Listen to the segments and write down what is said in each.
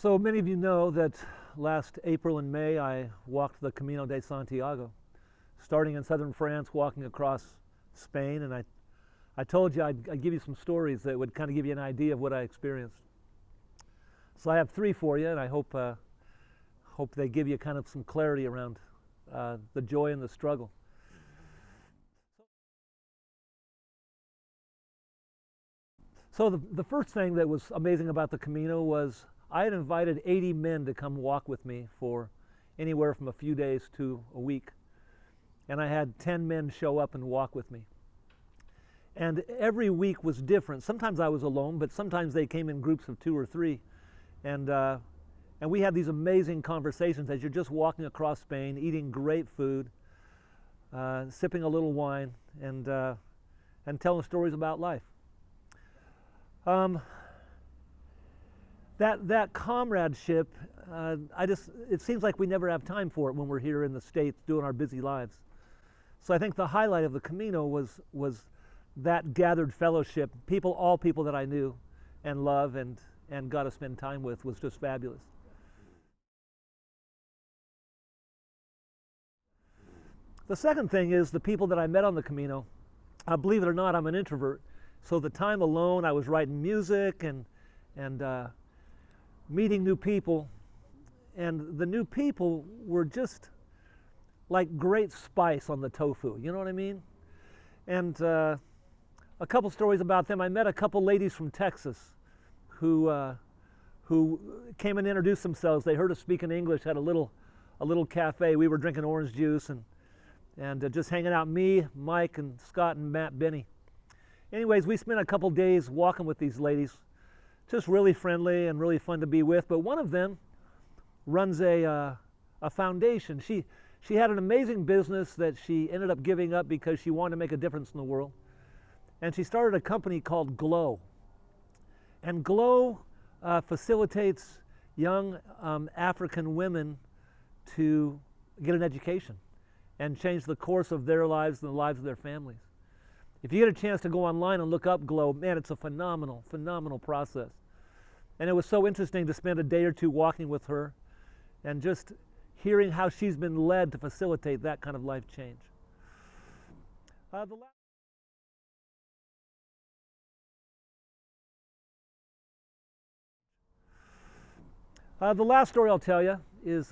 So many of you know that last April and May I walked the Camino de Santiago, starting in southern France, walking across Spain, and I told you I'd give you some stories that would kind of give you an idea of what I experienced. So I have three for you, and I hope they give you kind of some clarity around the joy and the struggle. So the first thing that was amazing about the Camino was I had invited 80 men to come walk with me for anywhere from a few days to a week. And I had 10 men show up and walk with me. And every week was different. Sometimes I was alone, but sometimes they came in groups of 2 or 3. And we had these amazing conversations as you're just walking across Spain, eating great food, sipping a little wine, and telling stories about life. That comradeship, it seems like we never have time for it when we're here in the States doing our busy lives. So I think the highlight of the Camino was that gathered fellowship. All people that I knew and love and got to spend time with was just fabulous. The second thing is the people that I met on the Camino. Believe it or not, I'm an introvert. So the time alone, I was writing music and meeting new people. And the new people were just like great spice on the tofu. You know what I mean? And a couple stories about them. I met a couple ladies from Texas who came and introduced themselves. They heard us speaking English, had a little cafe. We were drinking orange juice and just hanging out, me, Mike, and Scott, and Matt Benny. Anyways, we spent a couple days walking with these ladies, just really friendly and really fun to be with. But one of them runs a foundation. She had an amazing business that she ended up giving up because she wanted to make a difference in the world. And she started a company called Glow. And Glow facilitates young African women to get an education and change the course of their lives and the lives of their families. If you get a chance to go online and look up Glow, man, it's a phenomenal, phenomenal process. And it was so interesting to spend a day or two walking with her and just hearing how she's been led to facilitate that kind of life change. The last story I'll tell you is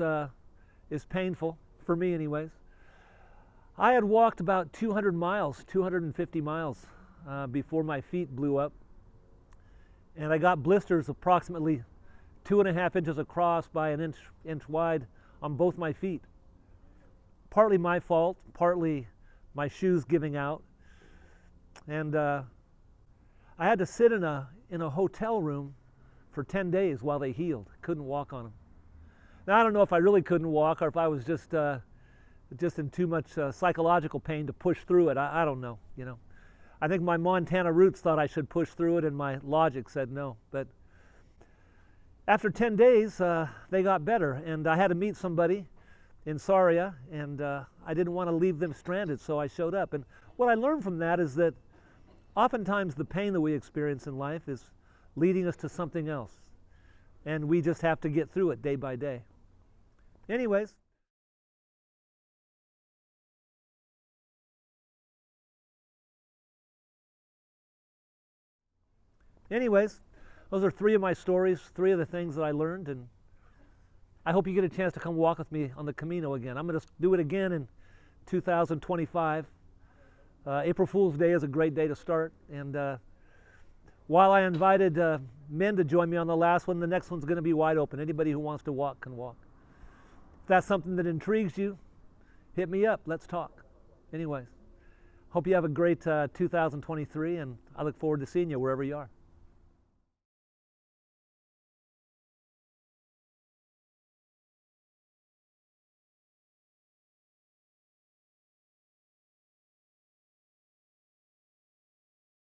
painful, for me anyways. I had walked about 200 miles, 250 miles before my feet blew up. And I got blisters approximately 2.5 inches across by an inch wide on both my feet. Partly my fault, partly my shoes giving out. And I had to sit in a hotel room for 10 days while they healed. Couldn't walk on them. Now I don't know if I really couldn't walk or if I was just in too much psychological pain to push through it. I don't know, you know. I think my Montana roots thought I should push through it and my logic said no. But after 10 days, they got better, and I had to meet somebody in Saria, and I didn't want to leave them stranded, so I showed up. And what I learned from that is that oftentimes the pain that we experience in life is leading us to something else, and we just have to get through it day by day. Anyways, those are 3 of my stories, 3 of the things that I learned, and I hope you get a chance to come walk with me on the Camino again. I'm going to do it again in 2025. April Fool's Day is a great day to start, and while I invited men to join me on the last one, the next one's going to be wide open. Anybody who wants to walk can walk. If that's something that intrigues you, hit me up. Let's talk. Anyways, hope you have a great 2023, and I look forward to seeing you wherever you are.